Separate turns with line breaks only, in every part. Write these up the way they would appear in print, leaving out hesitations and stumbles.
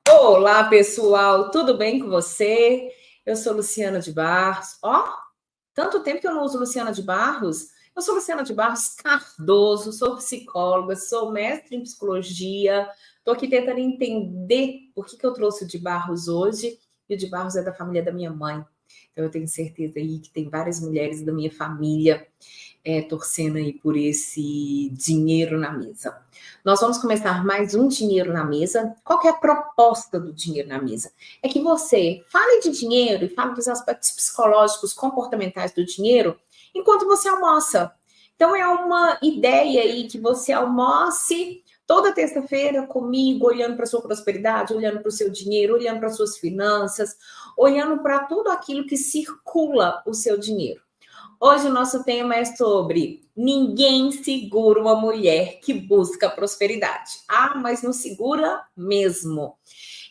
Olá, pessoal, tudo bem com você? Eu sou Luciana de Barros. Tanto tempo que eu não uso Luciana de Barros. Eu sou Luciana de Barros Cardoso, sou psicóloga, sou mestre em psicologia. Estou aqui tentando entender por que eu trouxe o de Barros hoje. E o de Barros é da família da minha mãe. Então eu tenho certeza aí que tem várias mulheres da minha família torcendo aí por esse dinheiro na mesa. Nós vamos começar mais um Dinheiro na Mesa. Qual que é a proposta do Dinheiro na Mesa? É que você fale de dinheiro e fale dos aspectos psicológicos, comportamentais do dinheiro enquanto você almoça. Então, é uma ideia aí que você almoce toda terça-feira comigo, olhando para a sua prosperidade, olhando para o seu dinheiro, olhando para as suas finanças, olhando para tudo aquilo que circula o seu dinheiro. Hoje o nosso tema é sobre ninguém segura uma mulher que busca prosperidade. Ah, mas não segura mesmo.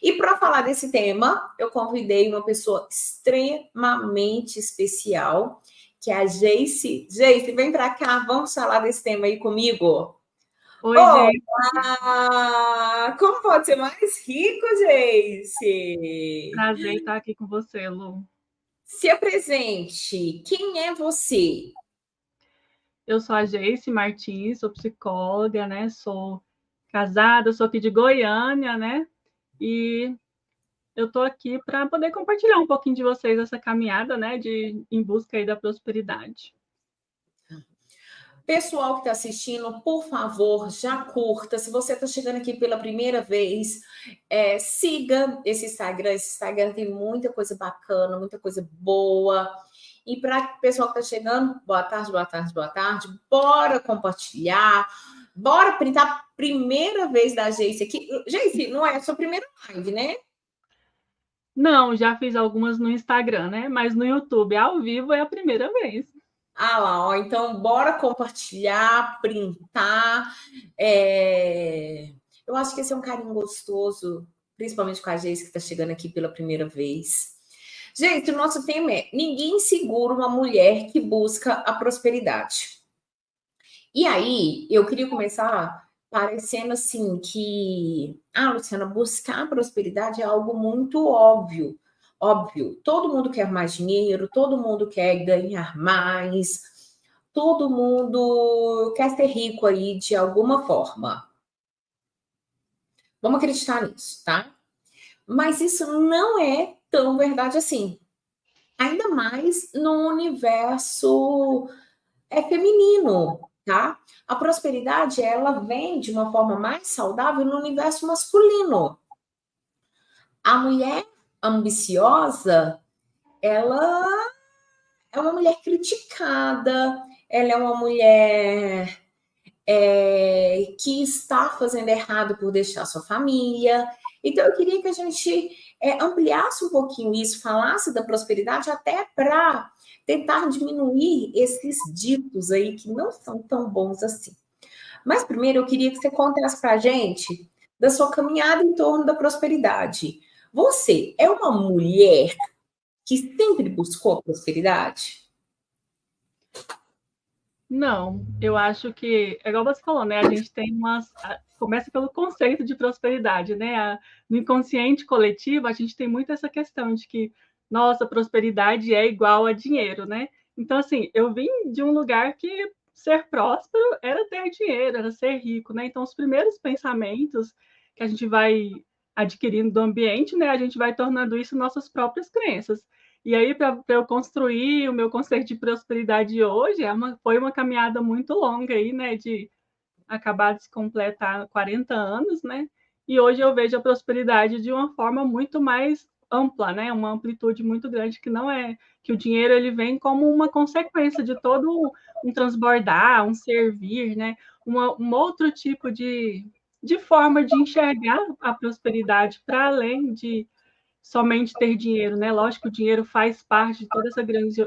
E para falar desse tema, eu convidei uma pessoa extremamente especial, que é a Geice. Geice, vem para cá, vamos falar desse tema aí comigo.
Oi, gente.
Olá! Como pode ser mais rico, Geice?
Prazer estar aqui com você, Lu.
Se apresente. Quem é você?
Eu sou a Geice Martins, sou psicóloga, né? Sou casada, sou aqui de Goiânia, né? E eu estou aqui para poder compartilhar um pouquinho de vocês essa caminhada, né? Em busca aí da prosperidade.
Pessoal que está assistindo, por favor, já curta. Se você está chegando aqui pela primeira vez, siga esse Instagram. Esse Instagram tem muita coisa bacana, muita coisa boa. E para o pessoal que está chegando, boa tarde, boa tarde, boa tarde. Bora compartilhar. Bora printar a primeira vez da Geice aqui. Geice, não é a sua primeira live, né?
Não, já fiz algumas no Instagram, né? Mas no YouTube, ao vivo, é a primeira vez.
Ah lá, ó, então bora compartilhar, printar. Eu acho que esse é um carinho gostoso, principalmente com a Geise que está chegando aqui pela primeira vez. Gente, o nosso tema é: ninguém segura uma mulher que busca a prosperidade. E aí, eu queria começar parecendo assim que, Luciana, buscar a prosperidade é algo muito óbvio. Óbvio, todo mundo quer mais dinheiro, todo mundo quer ganhar mais, todo mundo quer ser rico aí de alguma forma. Vamos acreditar nisso, tá? Mas isso não é tão verdade assim. Ainda mais no universo feminino, tá? A prosperidade, ela vem de uma forma mais saudável no universo masculino. A mulher ambiciosa, ela é uma mulher criticada, ela é uma mulher que está fazendo errado por deixar sua família. Então, eu queria que a gente ampliasse um pouquinho isso, falasse da prosperidade, até para tentar diminuir esses ditos aí que não são tão bons assim. Mas primeiro eu queria que você contasse para a gente da sua caminhada em torno da prosperidade. Você é uma mulher que sempre buscou a prosperidade?
Não, eu acho que, é igual você falou, né? A gente tem umas. Começa pelo conceito de prosperidade, né? No inconsciente coletivo, a gente tem muito essa questão de que, nossa, prosperidade é igual a dinheiro, né? Então, assim, eu vim de um lugar que ser próspero era ter dinheiro, era ser rico, né? Então, os primeiros pensamentos que a gente vai adquirindo do ambiente, né? A gente vai tornando isso nossas próprias crenças. E aí, para eu construir o meu conceito de prosperidade hoje, foi uma caminhada muito longa aí, né? De acabar de se completar 40 anos, né? E hoje eu vejo a prosperidade de uma forma muito mais ampla, né? Uma amplitude muito grande que não é que o dinheiro ele vem como uma consequência de todo um transbordar, um servir, né? Um outro tipo de forma de enxergar a prosperidade para além de somente ter dinheiro, né? Lógico que o dinheiro faz parte de toda essa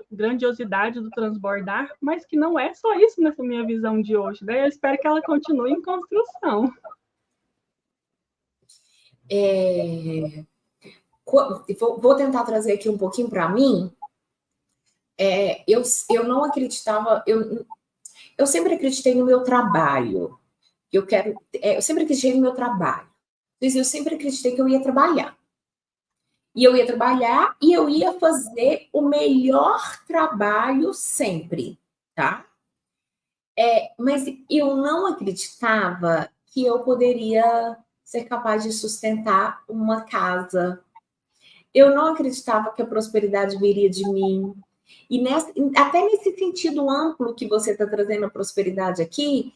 grandiosidade do transbordar, mas que não é só isso nessa minha visão de hoje, né? Eu espero que ela continue em construção.
Vou tentar trazer aqui um pouquinho para mim. Eu não acreditava, eu sempre acreditei no meu trabalho. Eu sempre acreditei no meu trabalho. Mas eu sempre acreditei que eu ia trabalhar. E eu ia trabalhar e eu ia fazer o melhor trabalho sempre, tá? Mas eu não acreditava que eu poderia ser capaz de sustentar uma casa. Eu não acreditava que a prosperidade viria de mim. E até nesse sentido amplo que você está trazendo a prosperidade aqui,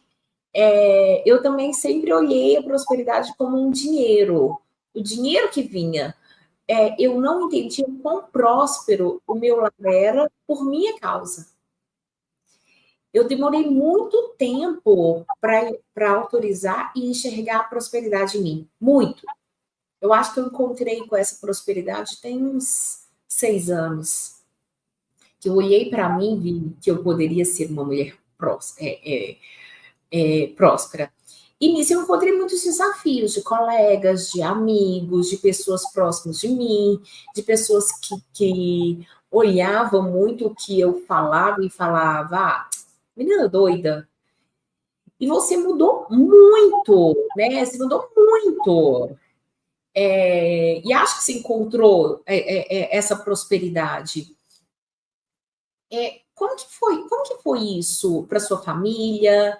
eu também sempre olhei a prosperidade como um dinheiro. O dinheiro que vinha. Eu não entendia o quão próspero o meu lar era por minha causa. Eu demorei muito tempo para autorizar e enxergar a prosperidade em mim. Muito. Eu acho que eu encontrei com essa prosperidade tem uns 6 anos. Que eu olhei para mim e vi que eu poderia ser uma mulher próspera. E nisso eu encontrei muitos desafios de colegas, de amigos, de pessoas próximas de mim, de pessoas que olhavam muito o que eu falava e falava, menina doida. E você mudou muito, né? Você mudou muito. E acho que você encontrou essa prosperidade. Como que foi isso para sua família,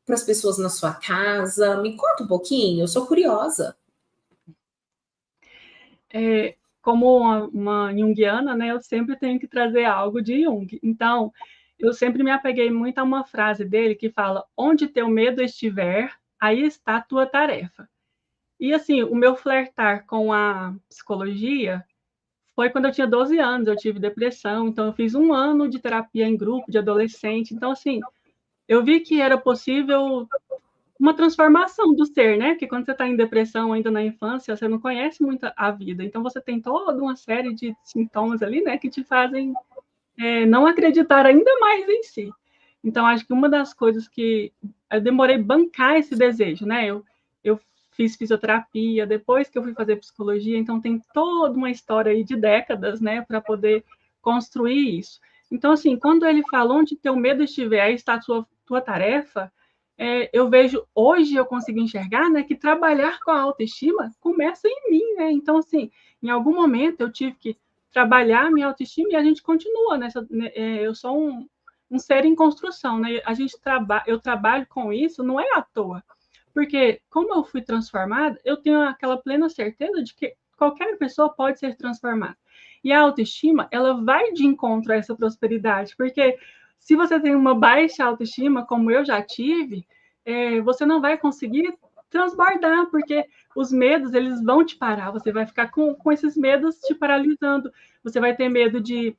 para as pessoas na sua casa? Me conta um pouquinho, eu sou curiosa.
Como uma junguiana, né, eu sempre tenho que trazer algo de Jung. Então, eu sempre me apeguei muito a uma frase dele que fala: onde teu medo estiver, aí está a tua tarefa. E assim, o meu flertar com a psicologia foi quando eu tinha 12 anos, eu tive depressão, então eu fiz 1 ano de terapia em grupo de adolescente. Então, assim, eu vi que era possível uma transformação do ser, né? Porque quando você está em depressão ainda na infância, você não conhece muito a vida. Então, você tem toda uma série de sintomas ali, né? Que te fazem não acreditar ainda mais em si. Então, acho que uma das coisas que eu demorei bancar esse desejo, né? Eu fiz fisioterapia, depois que eu fui fazer psicologia, então tem toda uma história aí de décadas, né? Para poder construir isso. Então, assim, quando ele fala onde teu medo estiver, aí está a tua tarefa, eu vejo, hoje eu consigo enxergar, né, que trabalhar com a autoestima começa em mim, né? Então, assim, em algum momento eu tive que trabalhar a minha autoestima e a gente continua nessa. Né, eu sou um ser em construção, né? Eu trabalho com isso, não é à toa. Porque, como eu fui transformada, eu tenho aquela plena certeza de que qualquer pessoa pode ser transformada. E a autoestima, ela vai de encontro a essa prosperidade, porque se você tem uma baixa autoestima, como eu já tive, você não vai conseguir transbordar, porque os medos, eles vão te parar, você vai ficar com esses medos te paralisando, você vai ter medo de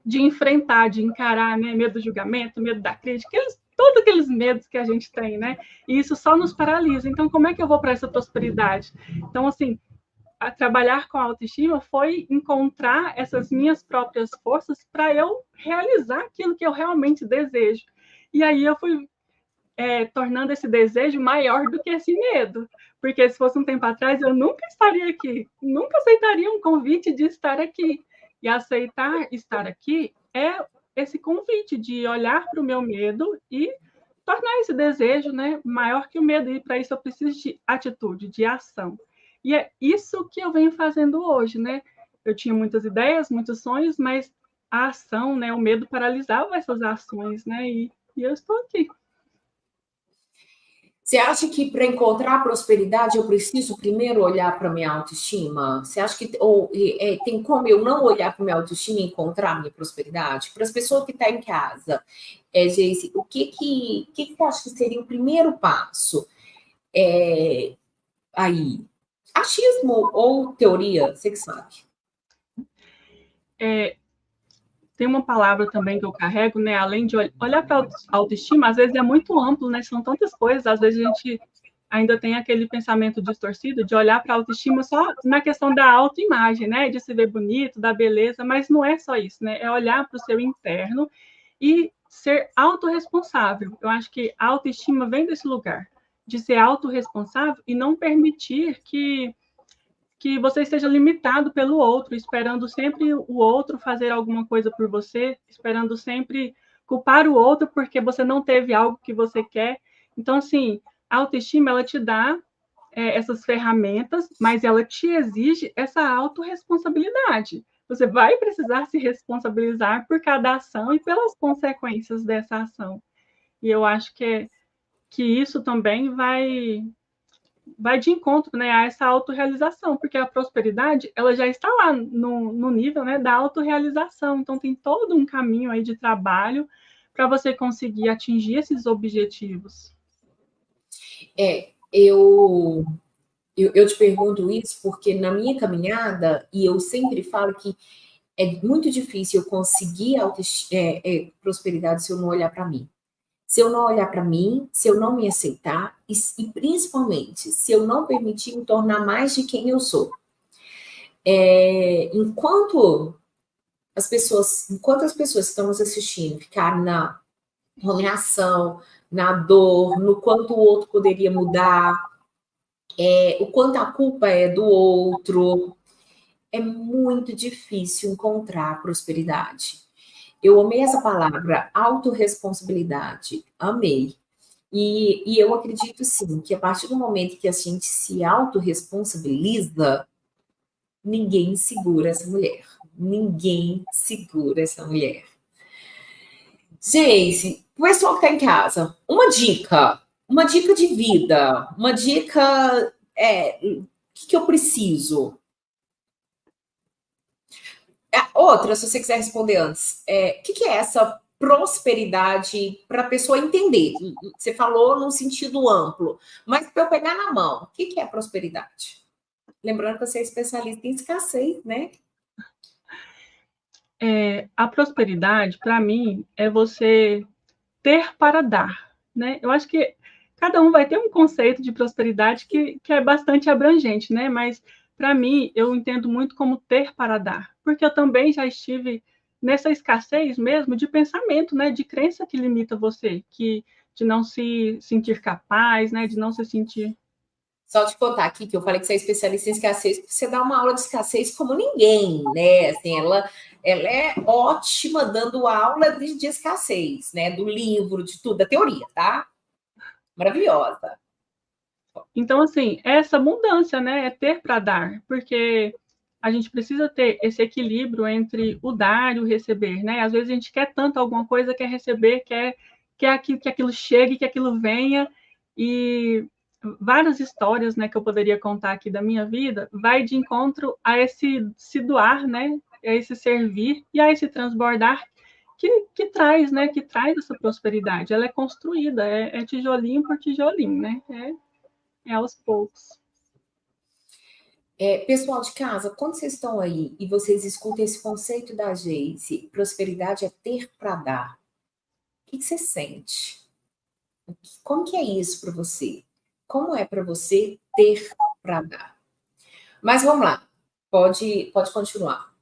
enfrentar, de encarar, né? Medo do julgamento, medo da crítica, todos aqueles medos que a gente tem, né? E isso só nos paralisa. Então, como é que eu vou para essa prosperidade? Então, assim, trabalhar com a autoestima foi encontrar essas minhas próprias forças para eu realizar aquilo que eu realmente desejo. E aí eu fui tornando esse desejo maior do que esse medo. Porque se fosse um tempo atrás, eu nunca estaria aqui, nunca aceitaria um convite de estar aqui. E aceitar estar aqui é esse convite de olhar para o meu medo e tornar esse desejo, né, maior que o medo. E para isso eu preciso de atitude, de ação. E é isso que eu venho fazendo hoje, né? Eu tinha muitas ideias, muitos sonhos, mas a ação, né, o medo paralisava essas ações, né? E eu estou aqui.
Você acha que para encontrar a prosperidade eu preciso primeiro olhar para minha autoestima? Você acha que tem como eu não olhar para minha autoestima e encontrar a minha prosperidade? Para as pessoas que estão em casa, Geise, o que você acha que seria o primeiro passo aí? Achismo ou teoria? Você que sabe.
Tem uma palavra também que eu carrego, né? Além de olhar para a autoestima, às vezes é muito amplo, né? São tantas coisas, às vezes a gente ainda tem aquele pensamento distorcido de olhar para a autoestima só na questão da autoimagem, né? De se ver bonito, da beleza, mas não é só isso, né? É olhar para o seu interno e ser autorresponsável. Eu acho que a autoestima vem desse lugar, de ser autorresponsável e não permitir que você esteja limitado pelo outro, esperando sempre o outro fazer alguma coisa por você, esperando sempre culpar o outro porque você não teve algo que você quer. Então, assim, a autoestima, ela te dá essas ferramentas, mas ela te exige essa autorresponsabilidade. Você vai precisar se responsabilizar por cada ação e pelas consequências dessa ação. E eu acho que isso também vai de encontro, né, a essa autorrealização, porque a prosperidade ela já está lá no nível, né, da autorrealização. Então tem todo um caminho aí de trabalho para você conseguir atingir esses objetivos.
Eu te pergunto isso porque na minha caminhada, e eu sempre falo que é muito difícil eu conseguir prosperidade se eu não olhar para mim. Se eu não olhar para mim, se eu não me aceitar e principalmente se eu não permitir me tornar mais de quem eu sou. Enquanto as pessoas que estão nos assistindo ficarem na ruminação, na dor, no quanto o outro poderia mudar, o quanto a culpa é do outro, é muito difícil encontrar prosperidade. Eu amei essa palavra, autorresponsabilidade, amei. E eu acredito, sim, que a partir do momento que a gente se autorresponsabiliza, ninguém segura essa mulher. Ninguém segura essa mulher. Gente, o pessoal que está em casa, uma dica de vida, uma dica, o que eu preciso? Outra, se você quiser responder antes, o que é essa prosperidade para a pessoa entender? Você falou num sentido amplo, mas para eu pegar na mão, o que é prosperidade? Lembrando que você é especialista em escassez, né?
A prosperidade, para mim, é você ter para dar, né? Eu acho que cada um vai ter um conceito de prosperidade que é bastante abrangente, né? Mas, para mim, eu entendo muito como ter para dar, porque eu também já estive nessa escassez mesmo de pensamento, né? De crença que limita você, de não se sentir capaz, né? De não se sentir...
Só te contar aqui que eu falei que você é especialista em escassez, porque você dá uma aula de escassez como ninguém, né? Assim, ela é ótima dando aula de escassez, né? Do livro, de tudo, da teoria, tá? Maravilhosa.
Então, assim, essa mudança, né? É ter para dar, porque a gente precisa ter esse equilíbrio entre o dar e o receber, né? Às vezes a gente quer tanto alguma coisa, quer receber, quer que aquilo chegue, que aquilo venha, e várias histórias, né, que eu poderia contar aqui da minha vida, vai de encontro a esse se doar, né? A esse servir e a esse transbordar que traz, né? Que traz essa prosperidade. Ela é construída, é tijolinho por tijolinho, né? É aos poucos.
Pessoal de casa, quando vocês estão aí e vocês escutam esse conceito da Geise, prosperidade é ter para dar, o que você sente? Como que é isso para você? Como é para você ter para dar? Mas vamos lá, pode continuar.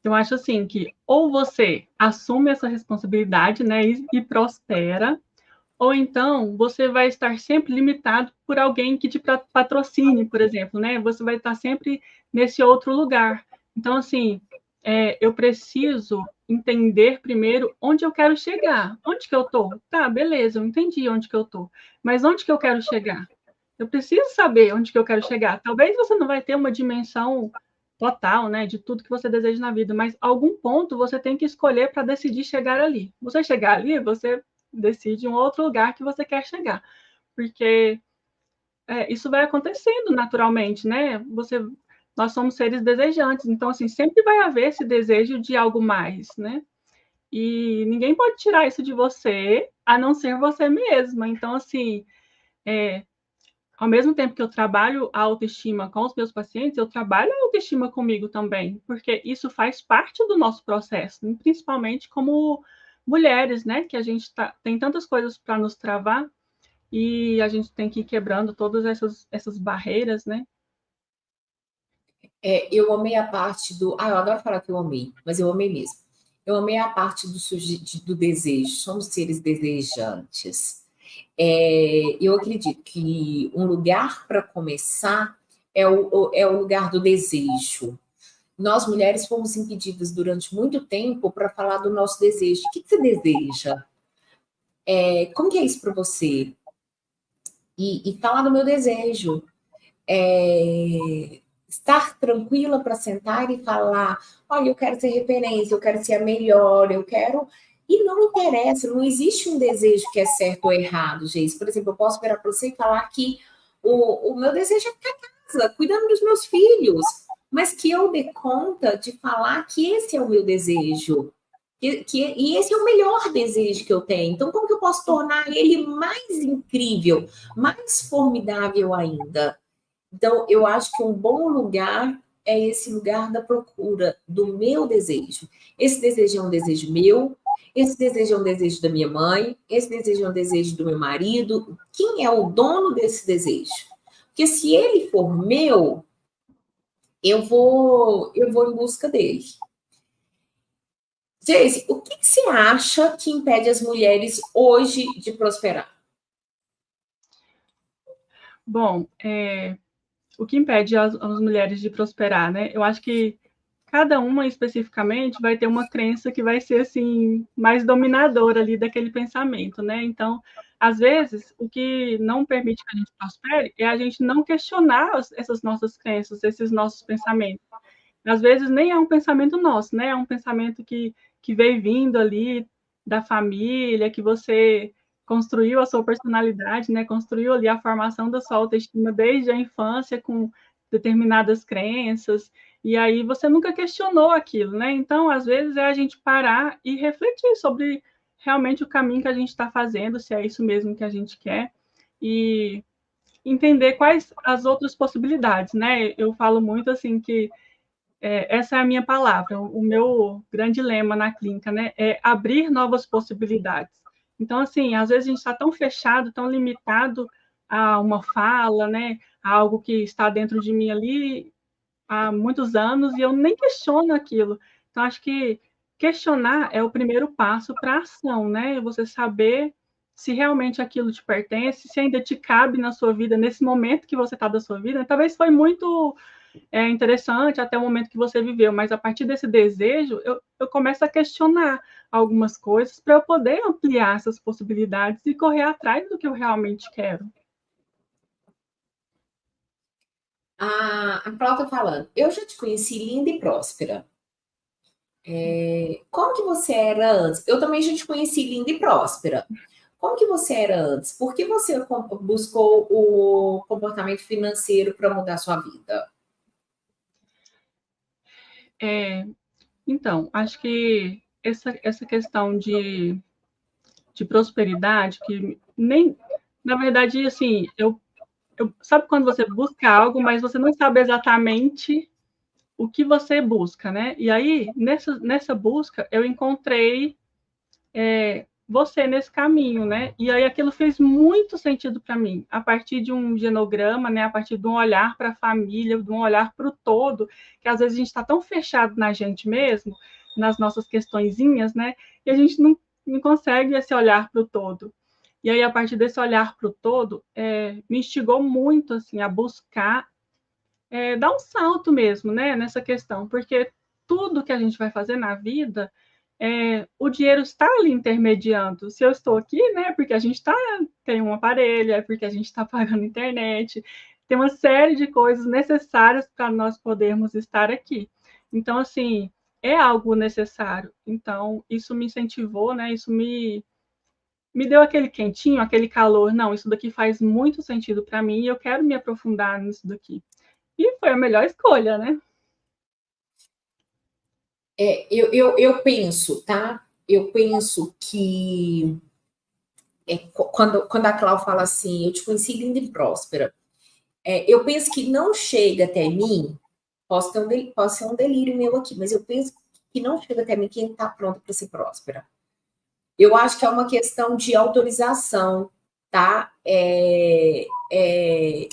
Eu acho assim que ou você assume essa responsabilidade, né, e prospera, ou então você vai estar sempre limitado por alguém que te patrocine, por exemplo, né? Você vai estar sempre nesse outro lugar. Então, assim, eu preciso entender primeiro onde eu quero chegar. Onde que eu estou? Tá, beleza, eu entendi onde que eu estou. Mas onde que eu quero chegar? Eu preciso saber onde que eu quero chegar. Talvez você não vai ter uma dimensão total, né, de tudo que você deseja na vida, mas algum ponto você tem que escolher para decidir chegar ali. Você chegar ali, você decide um outro lugar que você quer chegar, porque isso vai acontecendo naturalmente, né? Nós somos seres desejantes, então assim sempre vai haver esse desejo de algo mais, né? E ninguém pode tirar isso de você, a não ser você mesma. Então assim, ao mesmo tempo que eu trabalho a autoestima com os meus pacientes, eu trabalho a autoestima comigo também, porque isso faz parte do nosso processo, principalmente como mulheres, né? Que a gente tem tantas coisas para nos travar e a gente tem que ir quebrando todas essas barreiras, né?
Eu amei a parte do. Eu adoro falar que eu amei, mas eu amei mesmo. Eu amei a parte do desejo. Somos seres desejantes. Eu acredito que um lugar para começar é o lugar do desejo. Nós, mulheres, fomos impedidas durante muito tempo para falar do nosso desejo. O que você deseja? Como que é isso para você? e falar do meu desejo. Estar tranquila para sentar e falar: olha, eu quero ser referência, eu quero ser a melhor, eu quero. E não interessa, não existe um desejo que é certo ou errado, gente. Por exemplo, eu posso virar para você e falar que o meu desejo é ficar em casa, cuidando dos meus filhos, mas que eu dê conta de falar que esse é o meu desejo. E esse é o melhor desejo que eu tenho. Então, como que eu posso tornar ele mais incrível, mais formidável ainda? Então, eu acho que um bom lugar é esse lugar da procura do meu desejo. Esse desejo é um desejo meu, esse desejo é um desejo da minha mãe, esse desejo é um desejo do meu marido. Quem é o dono desse desejo? Porque se ele for meu, eu vou em busca dele. Geise, o que você acha que impede as mulheres hoje de prosperar?
Bom, o que impede as mulheres de prosperar, né? Eu acho que cada uma especificamente vai ter uma crença que vai ser assim mais dominadora ali daquele pensamento, né? Então, às vezes, o que não permite que a gente prospere é a gente não questionar essas nossas crenças, esses nossos pensamentos. Às vezes nem é um pensamento nosso, né? É um pensamento que veio vindo ali da família, que você construiu a sua personalidade, né? Construiu ali a formação da sua autoestima desde a infância com determinadas crenças, e aí você nunca questionou aquilo, né? Então, às vezes, é a gente parar e refletir sobre realmente o caminho que a gente está fazendo, se é isso mesmo que a gente quer, e entender quais as outras possibilidades, né? Eu falo muito assim que essa é a minha palavra, o meu grande lema na clínica, né? É abrir novas possibilidades. Então, assim, às vezes a gente está tão fechado, tão limitado a uma fala, né? A algo que está dentro de mim ali há muitos anos e eu nem questiono aquilo. Então, acho que questionar é o primeiro passo para a ação, né? Você saber se realmente aquilo te pertence, se ainda te cabe na sua vida, nesse momento que você está da sua vida. Talvez foi muito interessante até o momento que você viveu, mas a partir desse desejo, eu começo a questionar algumas coisas para eu poder ampliar essas possibilidades e correr atrás do que eu realmente quero.
A Cláudia tá falando, eu já te conheci linda e próspera. Como que você era antes? Eu também já te conheci linda e próspera. Como que você era antes? Por que você buscou o comportamento financeiro para mudar sua vida?
Então, acho que essa questão de prosperidade, que nem, na verdade, assim, sabe quando você busca algo, mas você não sabe exatamente o que você busca, né? E aí, nessa busca, eu encontrei você nesse caminho, né? E aí aquilo fez muito sentido para mim, a partir de um genograma, né? A partir de um olhar para a família, de um olhar para o todo, que às vezes a gente está tão fechado na gente mesmo, nas nossas questõezinhas, né? E a gente não consegue esse olhar para o todo. E aí, a partir desse olhar para o todo, me instigou muito assim, a buscar dar um salto mesmo, né? Nessa questão, porque tudo que a gente vai fazer na vida o dinheiro está ali intermediando. Se eu estou aqui, né, porque a gente tem um aparelho, é porque a gente está pagando internet, tem uma série de coisas necessárias para nós podermos estar aqui. Então, assim, é algo necessário. Então, isso me incentivou, né, isso me deu aquele quentinho, aquele calor. Não, isso daqui faz muito sentido para mim e eu quero me aprofundar nisso daqui. E foi a melhor escolha, né?
Eu penso, tá? Eu penso que quando a Cláudia fala assim, eu te conheci linda e próspera, eu penso que não chega até mim, pode ser um delírio meu aqui, mas eu penso que não chega até mim quem está pronto para ser próspera. Eu acho que é uma questão de autorização, tá? É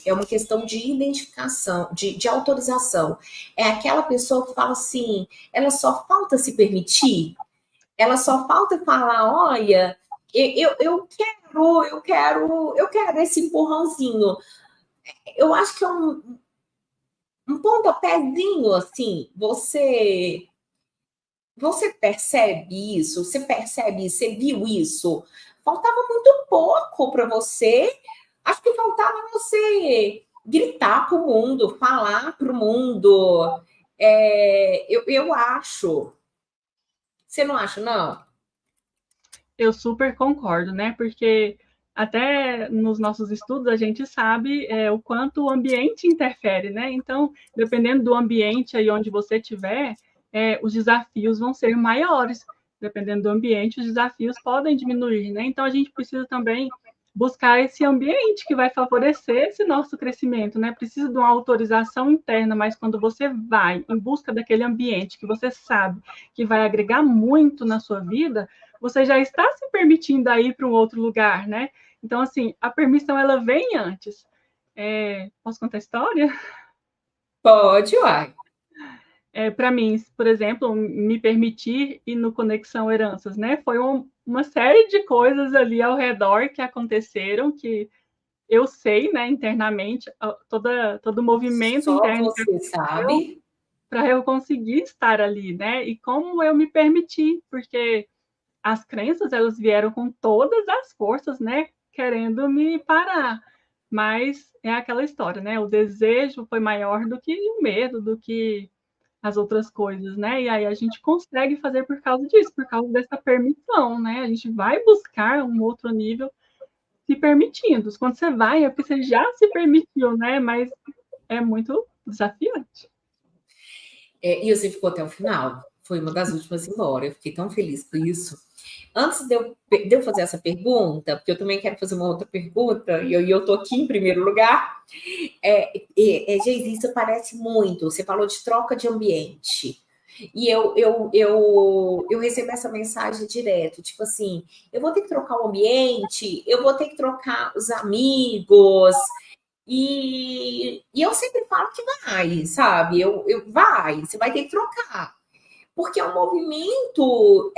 uma questão de identificação, de autorização. É aquela pessoa que fala assim, ela só falta se permitir, ela só falta falar, olha, eu quero esse empurrãozinho. Eu acho que é um pontapézinho, assim, você percebe isso? Você percebe isso? Você viu isso? Faltava muito pouco para você Acho que faltava você gritar para o mundo, falar para o mundo. Eu acho. Você não acha, não?
Eu super concordo, né? Porque até nos nossos estudos a gente sabe o quanto o ambiente interfere, né? Então, dependendo do ambiente aí onde você estiver, os desafios vão ser maiores. Dependendo do ambiente, os desafios podem diminuir, né? Então, a gente precisa também buscar esse ambiente que vai favorecer esse nosso crescimento, né? Precisa de uma autorização interna, mas quando você vai em busca daquele ambiente que você sabe que vai agregar muito na sua vida, você já está se permitindo a ir para um outro lugar, né? Então, assim, a permissão, ela vem antes. Posso contar a história?
Pode, uai.
Para mim, por exemplo, me permitir ir no Conexão Heranças, né? Foi uma série de coisas ali ao redor que aconteceram, que eu sei, né, internamente, todo o movimento
Só
interno que
você
aconteceu
sabe.
para eu conseguir estar ali, né? E como eu me permiti, porque as crenças, elas vieram com todas as forças, né, querendo me parar. Mas é aquela história, né? O desejo foi maior do que o medo, do que as outras coisas, né? E aí a gente consegue fazer por causa disso, por causa dessa permissão, né? A gente vai buscar um outro nível se permitindo. Quando você vai, é porque você já se permitiu, né? Mas é muito desafiante.
E você ficou até o final. Foi uma das últimas embora. Eu fiquei tão feliz com isso. Antes de eu fazer essa pergunta, porque eu também quero fazer uma outra pergunta, e eu estou aqui em primeiro lugar, Geise, isso parece muito. Você falou de troca de ambiente. E eu recebo essa mensagem direto, tipo assim, eu vou ter que trocar o ambiente, eu vou ter que trocar os amigos, e eu sempre falo que vai, sabe? Vai, você vai ter que trocar. Porque é um movimento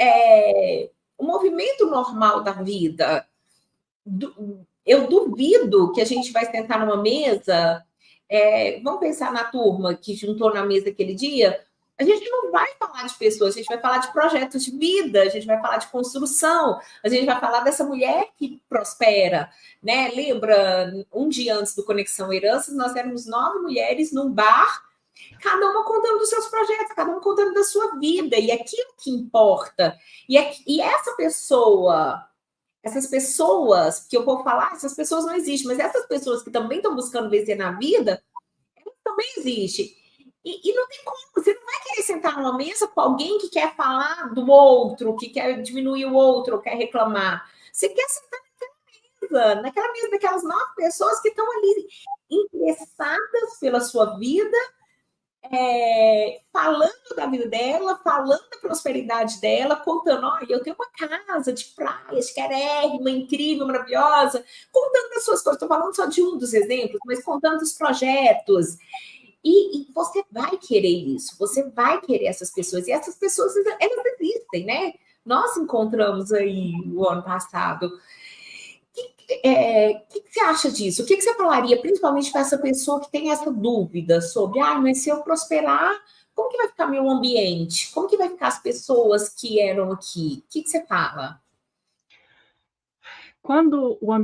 normal da vida. Eu duvido que a gente vai sentar numa mesa. Vamos pensar na turma que juntou na mesa aquele dia. A gente não vai falar de pessoas, a gente vai falar de projetos de vida, a gente vai falar de construção, a gente vai falar dessa mulher que prospera, né? Lembra, um dia antes do Conexão Heranças, nós éramos 9 mulheres num bar, cada uma contando dos seus projetos, cada uma contando da sua vida, e aquilo que importa. E essas pessoas, que eu vou falar, essas pessoas não existem, mas essas pessoas que também estão buscando vencer na vida, elas também existem. E não tem como, você não vai querer sentar numa mesa com alguém que quer falar do outro, que quer diminuir o outro, ou quer reclamar. Você quer sentar naquela mesa daquelas 9 pessoas que estão ali interessadas pela sua vida, falando da vida dela, falando da prosperidade dela, contando, olha, eu tenho uma casa de praia, esquerérrima, incrível, maravilhosa, contando das suas coisas. Estou falando só de um dos exemplos, mas contando dos projetos. E você vai querer isso, você vai querer essas pessoas, e essas pessoas, elas existem, né? Nós encontramos aí o ano passado. O que você acha disso? O que você falaria, principalmente para essa pessoa que tem essa dúvida sobre, mas se eu prosperar, como que vai ficar meu ambiente? Como que vai ficar as pessoas que eram aqui? O que você fala?
Quando a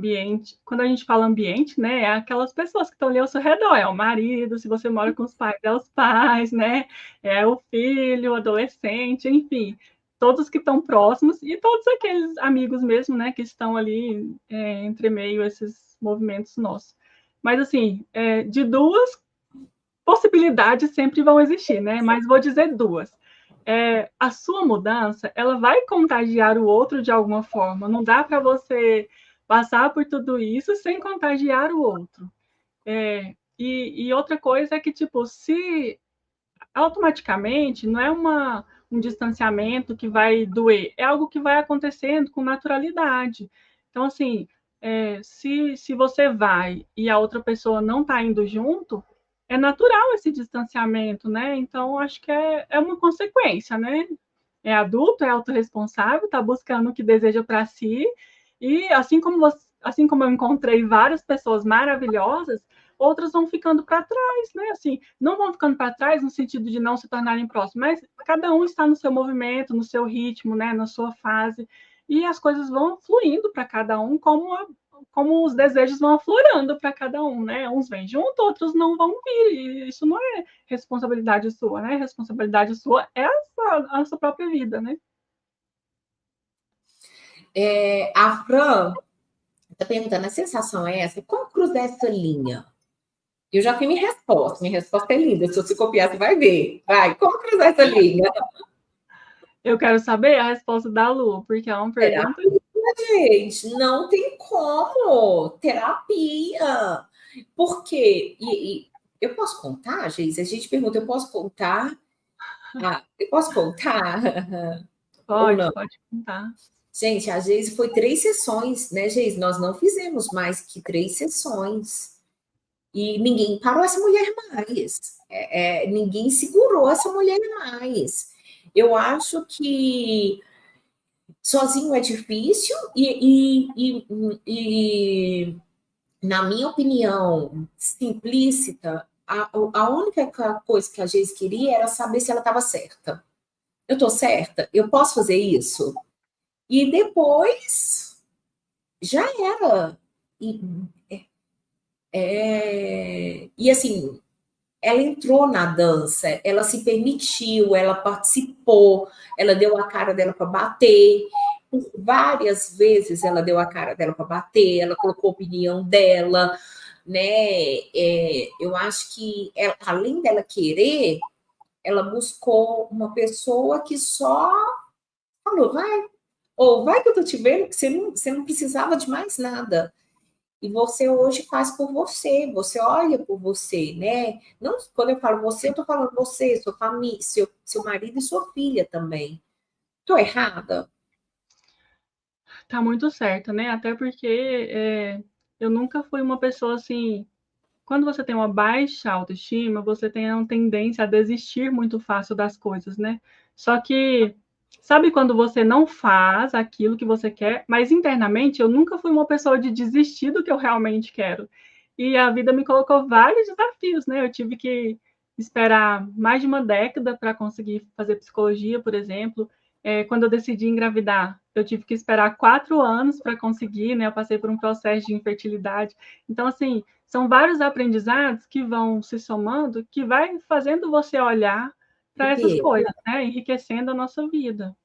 gente fala ambiente, né, é aquelas pessoas que estão ali ao seu redor, é o marido, se você mora com os pais, é os pais, né, é o filho, o adolescente, enfim, todos que estão próximos e todos aqueles amigos mesmo, né, que estão ali entre meio a esses movimentos nossos. Mas, assim, de duas possibilidades sempre vão existir, né, mas vou dizer duas. A sua mudança, ela vai contagiar o outro de alguma forma. Não dá para você passar por tudo isso sem contagiar o outro. E outra coisa é que, tipo, se automaticamente não é um distanciamento que vai doer, é algo que vai acontecendo com naturalidade. Então, assim, se você vai e a outra pessoa não está indo junto, é natural esse distanciamento, né? Então, acho que é uma consequência, né? É adulto, é autorresponsável, está buscando o que deseja para si, e assim como eu encontrei várias pessoas maravilhosas, outras vão ficando para trás, né? Assim, não vão ficando para trás no sentido de não se tornarem próximos, mas cada um está no seu movimento, no seu ritmo, né? Na sua fase, e as coisas vão fluindo para cada um como como os desejos vão aflorando para cada um, né? Uns vêm junto, outros não vão vir. E isso não é responsabilidade sua, né? Responsabilidade sua é a sua própria vida, né?
A Fran está perguntando, a sensação é essa? Como cruzar essa linha? Eu já tenho minha resposta. Minha resposta é linda. Se você copiar, você vai ver. Vai, como cruzar essa linha?
Eu quero saber a resposta da Lu, porque é uma pergunta.
Gente, não tem como. Terapia. Por quê? Eu posso contar, Geise? A gente pergunta, eu posso contar? Eu posso contar? Ou não?
Pode contar.
Gente, a Geise foi 3 sessões, né, Geise? Nós não fizemos mais que 3 sessões. E ninguém parou essa mulher mais. Ninguém segurou essa mulher mais. Eu acho que sozinho é difícil e na minha opinião simplícita, a única coisa que a Geise queria era saber se ela estava certa. Eu estou certa? Eu posso fazer isso? E depois já era. E assim, ela entrou na dança, ela se permitiu, ela participou, ela deu a cara dela para bater. Por várias vezes ela deu a cara dela para bater, ela colocou a opinião dela, né? Eu acho que ela, além dela querer, ela buscou uma pessoa que só falou, vai, ou vai que eu tô te vendo, que você não precisava de mais nada. E você hoje faz por você, você olha por você, né? Não, quando eu falo você, eu tô falando você, sua família, seu marido e sua filha também. Tô errada?
Tá muito certa, né? Até porque eu nunca fui uma pessoa assim. Quando você tem uma baixa autoestima, você tem uma tendência a desistir muito fácil das coisas, né? Só que, sabe quando você não faz aquilo que você quer, mas internamente eu nunca fui uma pessoa de desistir do que eu realmente quero. E a vida me colocou vários desafios, né? Eu tive que esperar mais de uma década para conseguir fazer psicologia, por exemplo. Quando eu decidi engravidar, eu tive que esperar 4 anos para conseguir, né? Eu passei por um processo de infertilidade. Então, assim, são vários aprendizados que vão se somando, que vai fazendo você olhar para essas
Porque,
coisas, né? Enriquecendo a nossa vida.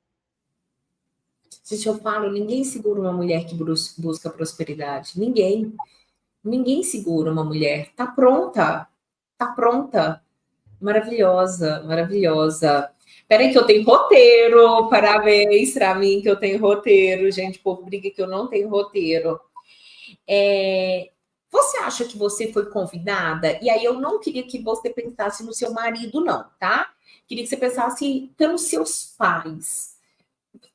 gente, eu falo, ninguém segura uma mulher que busca prosperidade. Ninguém. Ninguém segura uma mulher. Tá pronta. Tá pronta. Maravilhosa, maravilhosa. Peraí que eu tenho roteiro. Parabéns para mim que eu tenho roteiro. Gente, o povo briga que eu não tenho roteiro. Você acha que você foi convidada? E aí eu não queria que você pensasse no seu marido, não, tá? Queria que você pensasse pelos seus pais.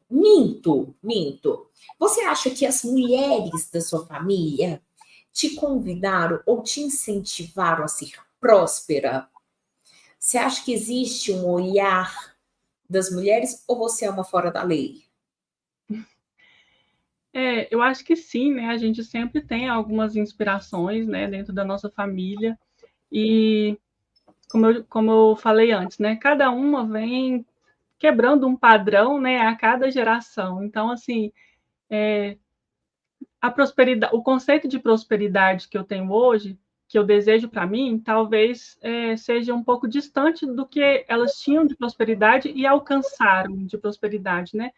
Minto, minto. Você acha que as mulheres da sua família te convidaram ou te incentivaram a ser próspera? Você acha que existe um olhar das mulheres ou você é uma fora da lei?
Eu acho que sim, né? A gente sempre tem algumas inspirações, né, dentro da nossa família. E como eu falei antes, né? Cada uma vem quebrando um padrão, né, a cada geração. Então, assim, a prosperidade, o conceito de prosperidade que eu tenho hoje, que eu desejo para mim, talvez seja um pouco distante do que elas tinham de prosperidade e alcançaram de prosperidade, né?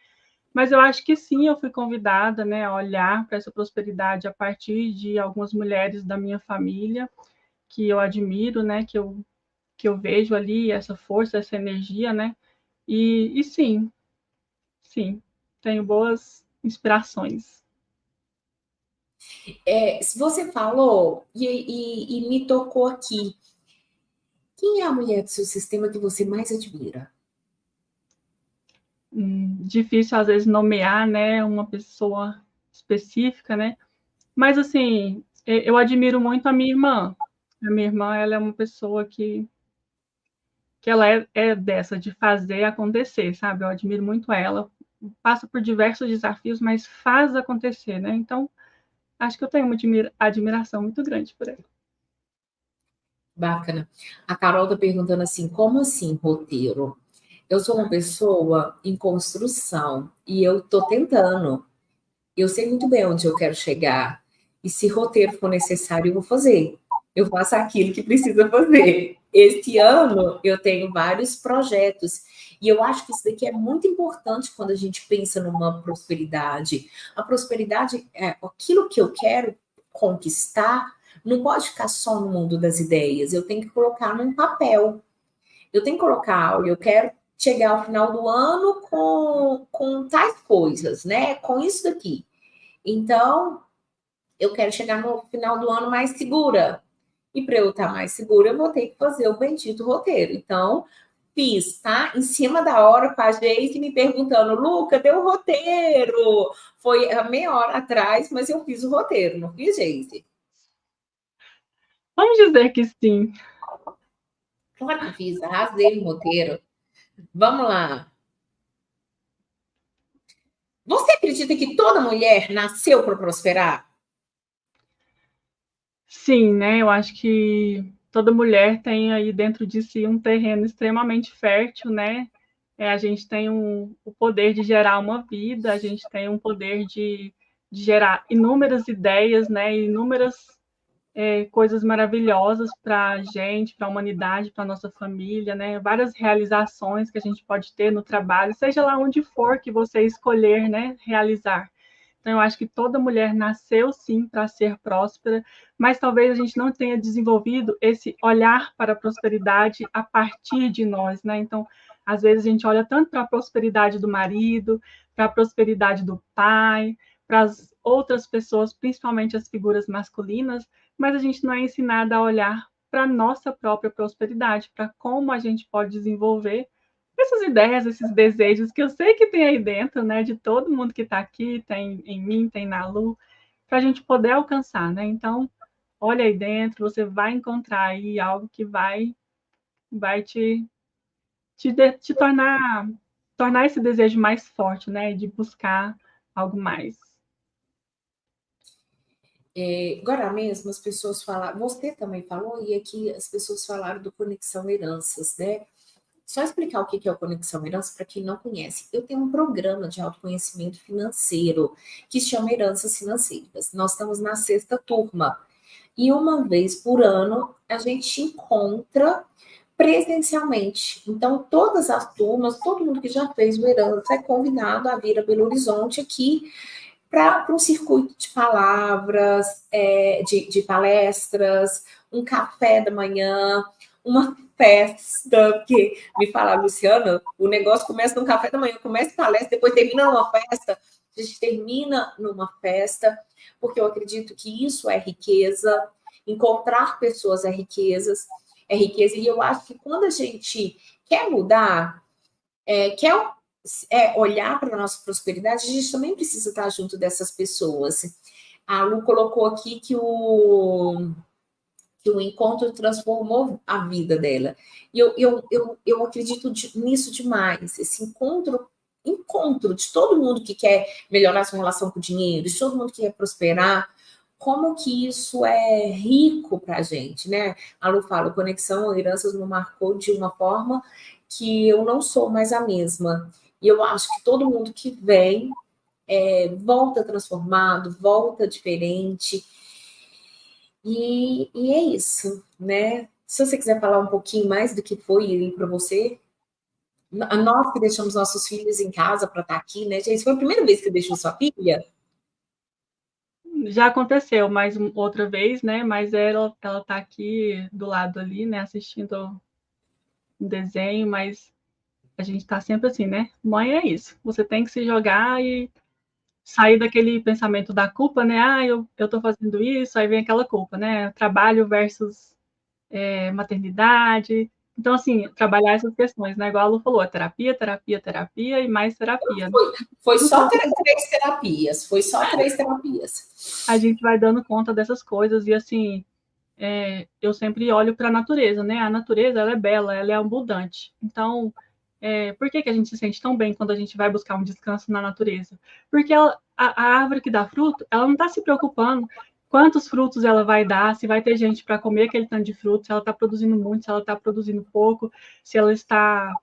Mas eu acho que sim, eu fui convidada, né, a olhar para essa prosperidade a partir de algumas mulheres da minha família que eu admiro, né, que eu vejo ali essa força, essa energia, né? E sim, sim, tenho boas inspirações.
Você falou e me tocou aqui. Quem é a mulher do seu sistema que você mais admira?
Difícil às vezes nomear, né, uma pessoa específica, né? Mas assim, eu admiro muito a minha irmã. A minha irmã, ela é uma pessoa que ela é dessa de fazer acontecer, sabe? Eu admiro muito ela. Passa por diversos desafios, mas faz acontecer, né? Então, acho que eu tenho uma admiração muito grande por ela.
Bacana. A Carol está perguntando assim: como assim roteiro? Eu sou uma pessoa em construção e eu estou tentando. Eu sei muito bem onde eu quero chegar. E se roteiro for necessário, eu vou fazer. Eu faço aquilo que precisa fazer. Este ano eu tenho vários projetos. E eu acho que isso daqui é muito importante quando a gente pensa numa prosperidade. A prosperidade é aquilo que eu quero conquistar, não pode ficar só no mundo das ideias. Eu tenho que colocar num papel. Eu tenho que colocar, eu quero chegar ao final do ano com tais coisas, né? Com isso daqui. Então, eu quero chegar no final do ano mais segura. E para eu estar mais segura, eu vou ter que fazer o bendito roteiro. Então, fiz, tá? Em cima da hora com a Geise me perguntando, Luca, deu o roteiro. Foi há meia hora atrás, mas eu fiz o roteiro, não fiz, Geise?
Vamos dizer que sim.
Claro que fiz, arrasei no roteiro. Vamos lá. Você acredita que toda mulher nasceu para prosperar?
Sim, né? Eu acho que toda mulher tem aí dentro de si um terreno extremamente fértil, né? A gente tem o poder de gerar uma vida, a gente tem um poder de gerar inúmeras ideias, né? Inúmeras coisas maravilhosas para a gente, para a humanidade, para a nossa família, né? Várias realizações que a gente pode ter no trabalho, seja lá onde for que você escolher, né? Realizar. Então, eu acho que toda mulher nasceu sim para ser próspera, mas talvez a gente não tenha desenvolvido esse olhar para a prosperidade a partir de nós, né? Então, às vezes a gente olha tanto para a prosperidade do marido, para a prosperidade do pai, para as outras pessoas, principalmente as figuras masculinas, mas a gente não é ensinada a olhar para a nossa própria prosperidade, para como a gente pode desenvolver essas ideias, esses desejos que eu sei que tem aí dentro, né, de todo mundo que está aqui, tem em mim, tem na Lu, para a gente poder alcançar, né? Então, olha aí dentro, você vai encontrar aí algo que vai te tornar esse desejo mais forte, né, de buscar algo mais.
Agora mesmo as pessoas falaram, você também falou, e aqui as pessoas falaram do Conexão Heranças, né? Só explicar o que é o Conexão Herança para quem não conhece. Eu tenho um programa de autoconhecimento financeiro que se chama Heranças Financeiras. Nós estamos na sexta turma. E uma vez por ano a gente encontra presencialmente. Então, todas as turmas, todo mundo que já fez o Herança é convidado a vir a Belo Horizonte aqui para um circuito de palavras, de palestras, um café da manhã, uma festa, porque me fala, Luciana, o negócio começa no café da manhã, começa palestra, depois termina numa festa, a gente termina numa festa, porque eu acredito que isso é riqueza, encontrar pessoas é riqueza, e eu acho que quando a gente quer mudar, quer olhar para a nossa prosperidade, a gente também precisa estar junto dessas pessoas. A Lu colocou aqui que o encontro transformou a vida dela. E eu acredito nisso demais. Esse encontro de todo mundo que quer melhorar sua relação com o dinheiro, de todo mundo que quer prosperar, como que isso é rico para a gente, né? A Lu fala, Conexão Heranças me marcou de uma forma que eu não sou mais a mesma. E eu acho que todo mundo que vem volta transformado, volta diferente. E é isso, né? Se você quiser falar um pouquinho mais do que foi para você, nós que deixamos nossos filhos em casa para estar aqui, né, gente? Foi a primeira vez que você deixou sua filha?
Já aconteceu mais outra vez, né? Mas ela tá aqui do lado ali, né? Assistindo um desenho, mas a gente tá sempre assim, né? Mãe é isso. Você tem que se jogar e sair daquele pensamento da culpa, né? Ah, eu tô fazendo isso, aí vem aquela culpa, né? Trabalho versus maternidade. Então, assim, trabalhar essas questões, né? Igual a Lu falou, terapia, terapia, terapia e mais terapia.
Foi só três terapias. Foi só 3 terapias.
A gente vai dando conta dessas coisas e, assim, eu sempre olho para a natureza, né? A natureza, ela é bela, ela é abundante. Então, por que a gente se sente tão bem quando a gente vai buscar um descanso na natureza? Porque a árvore que dá fruto, ela não está se preocupando quantos frutos ela vai dar, se vai ter gente para comer aquele tanto de fruto, se ela está produzindo muito, se ela está produzindo pouco, se ela está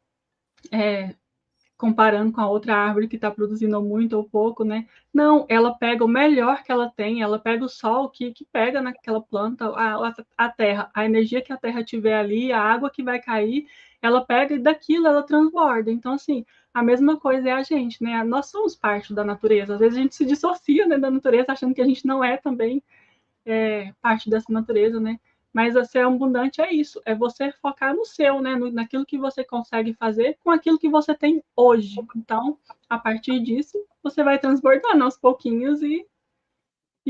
comparando com a outra árvore que está produzindo muito ou pouco, né? Não, ela pega o melhor que ela tem, ela pega o sol que pega naquela planta, a terra, a energia que a terra tiver ali, a água que vai cair, ela pega e daquilo ela transborda. Então, assim, a mesma coisa é a gente, né? Nós somos parte da natureza. Às vezes a gente se dissocia, né, da natureza, achando que a gente não é também parte dessa natureza, né? Mas ser abundante é isso, é você focar no seu, né? Naquilo que você consegue fazer com aquilo que você tem hoje. Então, a partir disso, você vai transbordando aos pouquinhos e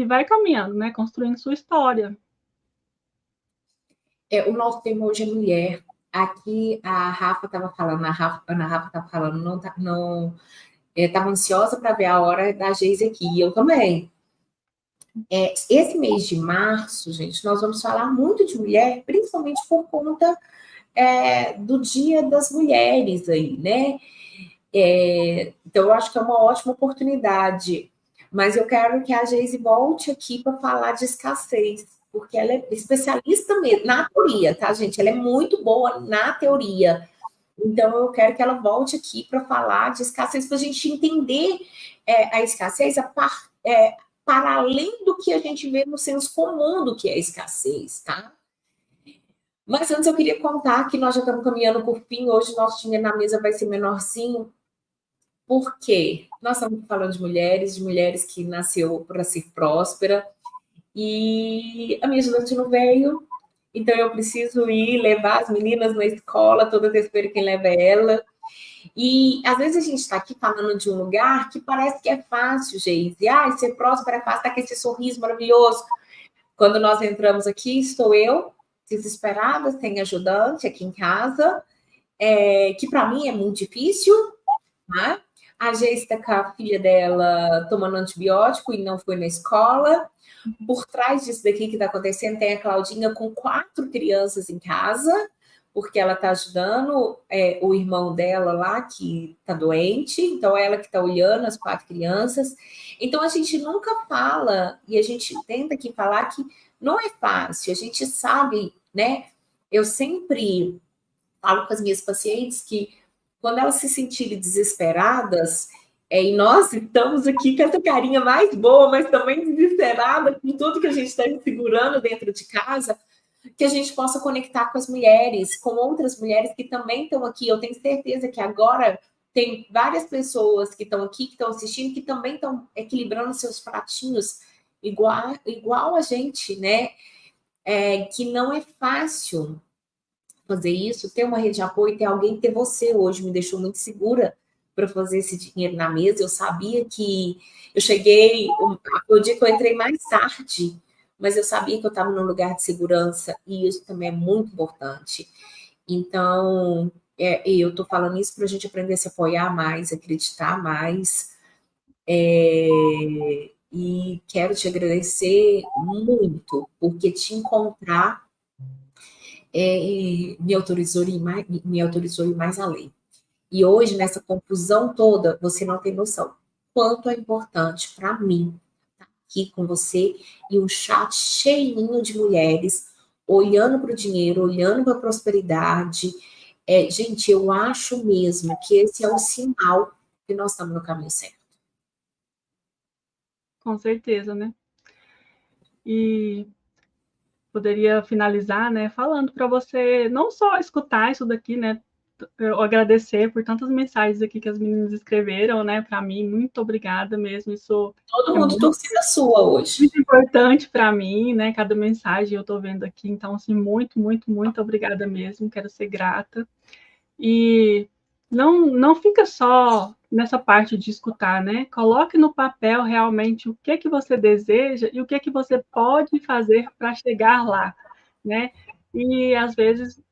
vai caminhando, né? Construindo sua história.
O nosso tema hoje é mulher. Aqui a Rafa estava falando, Ana Rafa estava falando, não estava ansiosa para ver a hora da Geise aqui, e eu também. Esse mês de março, gente, nós vamos falar muito de mulher, principalmente por conta do Dia das Mulheres aí, né? Então, eu acho que é uma ótima oportunidade. Mas eu quero que a Geise volte aqui para falar de escassez, porque ela é especialista mesmo, na teoria, tá, gente? Ela é muito boa na teoria. Então, eu quero que ela volte aqui para falar de escassez, para a gente entender a escassez para além do que a gente vê no senso comum do que é escassez, tá? Mas antes eu queria contar que nós já estamos caminhando por fim. Hoje nosso dinheiro na mesa vai ser menorzinho. Por quê? Nós estamos falando de mulheres que nasceu para ser próspera. E a minha ajudante não veio. Então eu preciso ir levar as meninas na escola, toda terça-feira quem leva é ela. E às vezes a gente está aqui falando de um lugar que parece que é fácil, gente. Ser próspera é fácil, tá com esse sorriso maravilhoso. Quando nós entramos aqui, estou eu, desesperada, sem ajudante aqui em casa, que para mim é muito difícil, né? A Geise está com a filha dela tomando antibiótico e não foi na escola. Por trás disso daqui que está acontecendo, tem a Claudinha com 4 crianças em casa, porque ela está ajudando o irmão dela lá, que está doente, então ela que está olhando as 4 crianças. Então a gente nunca fala, e a gente tenta aqui falar que não é fácil, a gente sabe, né? Eu sempre falo com as minhas pacientes que quando elas se sentirem desesperadas, e nós estamos aqui com essa carinha mais boa, mas também desesperada com tudo que a gente está segurando dentro de casa, que a gente possa conectar com as mulheres, com outras mulheres que também estão aqui. Eu tenho certeza que agora tem várias pessoas que estão aqui, que estão assistindo, que também estão equilibrando seus pratinhos igual a gente, né? Que não é fácil fazer isso, ter uma rede de apoio, ter alguém, ter você hoje me deixou muito segura para fazer esse dinheiro na mesa. Eu sabia que eu cheguei, o dia que eu entrei mais tarde, mas eu sabia que eu estava num lugar de segurança e isso também é muito importante. Então, eu estou falando isso para a gente aprender a se apoiar mais, acreditar mais. E quero te agradecer muito, porque te encontrar me autorizou a ir mais além. E hoje, nessa confusão toda, você não tem noção quanto é importante para mim estar aqui com você e um chat cheinho de mulheres olhando para o dinheiro, olhando para a prosperidade. Gente, eu acho mesmo que esse é o sinal que nós estamos no caminho certo.
Com certeza, né? E poderia finalizar, né, falando para você não só escutar isso daqui, né, eu agradecer por tantas mensagens aqui que as meninas escreveram, né, para mim, muito obrigada mesmo, isso
todo mundo torcida sua hoje.
Muito importante para mim, né, cada mensagem eu estou vendo aqui, então, assim, muito, muito, muito obrigada mesmo, quero ser grata. E não fica só nessa parte de escutar, né? Coloque no papel realmente o que você deseja e o que você pode fazer para chegar lá, né? E às vezes,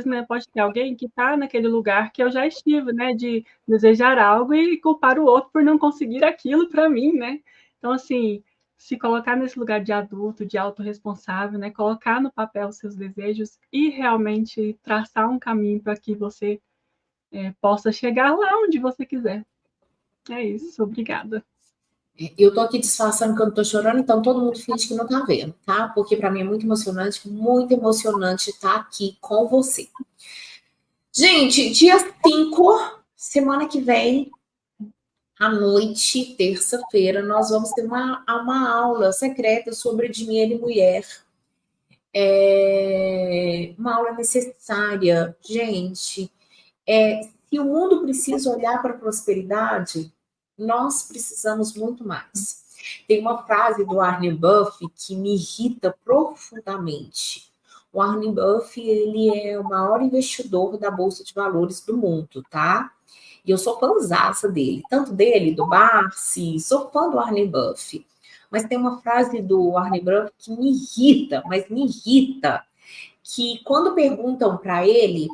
né, pode ter alguém que está naquele lugar que eu já estive, né? De desejar algo e culpar o outro por não conseguir aquilo para mim, né? Então, assim, se colocar nesse lugar de adulto, de autorresponsável, né? Colocar no papel os seus desejos e realmente traçar um caminho para que você possa chegar lá onde você quiser. É isso, obrigada.
Eu tô aqui disfarçando que eu não tô chorando, então todo mundo finge que não tá vendo, tá? Porque para mim é muito emocionante estar aqui com você. Gente, dia 5, Semana que vem, à noite, terça-feira, nós vamos ter uma aula secreta sobre dinheiro e mulher. É uma aula necessária, gente. Se o mundo precisa olhar para a prosperidade, nós precisamos muito mais. Tem uma frase do Warren Buffett que me irrita profundamente. O Warren Buffett, ele é o maior investidor da Bolsa de Valores do mundo, tá? E eu sou fãzaça dele, tanto dele, do Barsi, sou fã do Warren Buffett. Mas tem uma frase do Warren Buffett que me irrita, mas me irrita, que quando perguntam para ele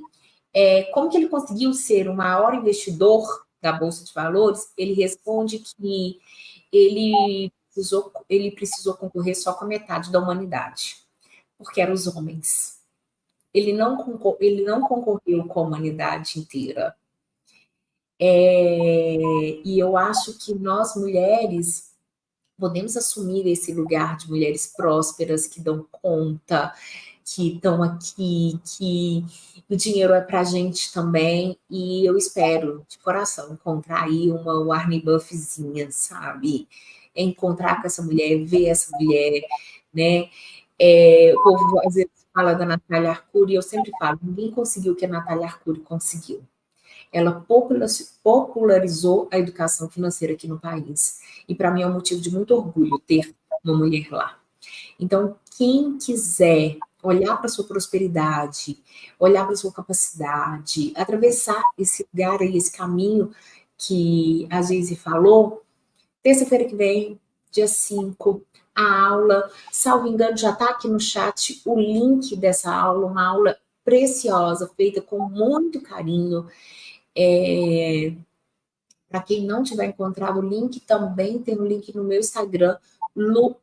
como que ele conseguiu ser o maior investidor da Bolsa de Valores, ele responde que ele precisou concorrer só com a metade da humanidade, porque eram os homens. Ele não concorreu com a humanidade inteira. E eu acho que nós, mulheres, podemos assumir esse lugar de mulheres prósperas que dão conta, que estão aqui, que o dinheiro é para a gente também, e eu espero, de coração, encontrar aí uma Warren Buffettzinha, sabe? Encontrar com essa mulher, ver essa mulher, né? O povo às vezes fala da Natália Arcuri, e eu sempre falo, ninguém conseguiu o que a Natália Arcuri conseguiu. Ela popularizou a educação financeira aqui no país. E para mim é um motivo de muito orgulho ter uma mulher lá. Então, quem quiser olhar para a sua prosperidade, olhar para a sua capacidade, atravessar esse lugar aí, esse caminho que a Geise falou, terça-feira que vem, dia 5, a aula, salvo engano, já está aqui no chat o link dessa aula, uma aula preciosa, feita com muito carinho. Para quem não tiver encontrado o link, também tem um link no meu Instagram, @Lu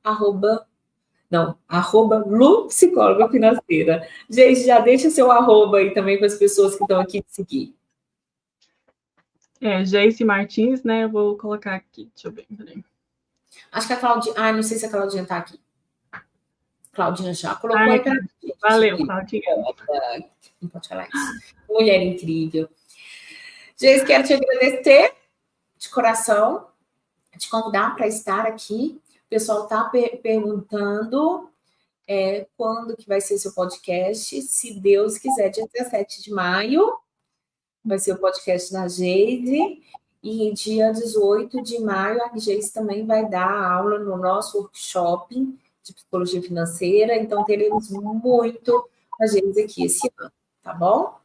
Psicóloga Financeira. Gente, já deixa seu arroba aí também para as pessoas que estão aqui te seguir.
Geice Martins, né? Eu vou colocar aqui, deixa eu ver. Peraí.
Acho que a Claudinha... não sei se a Claudinha está aqui. Claudinha já colocou aí para gente.
Valeu, Claudinha.
Não pode falar isso. Mulher incrível. Geice, quero te agradecer de coração, te convidar para estar aqui. O pessoal está perguntando quando que vai ser seu podcast. Se Deus quiser, dia 17 de maio vai ser o podcast da Geise. E dia 18 de maio, a Geise também vai dar aula no nosso workshop de psicologia financeira. Então, teremos muito a Geise aqui esse ano, tá bom?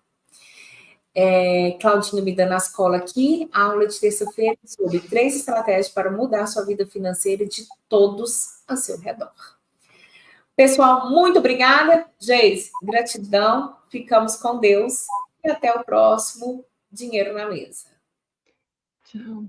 Claudinha me dando as colas aqui, a aula de terça-feira sobre 3 estratégias para mudar a sua vida financeira de todos ao seu redor. Pessoal, muito obrigada. Geise, gratidão. Ficamos com Deus. E até o próximo Dinheiro na Mesa.
Tchau.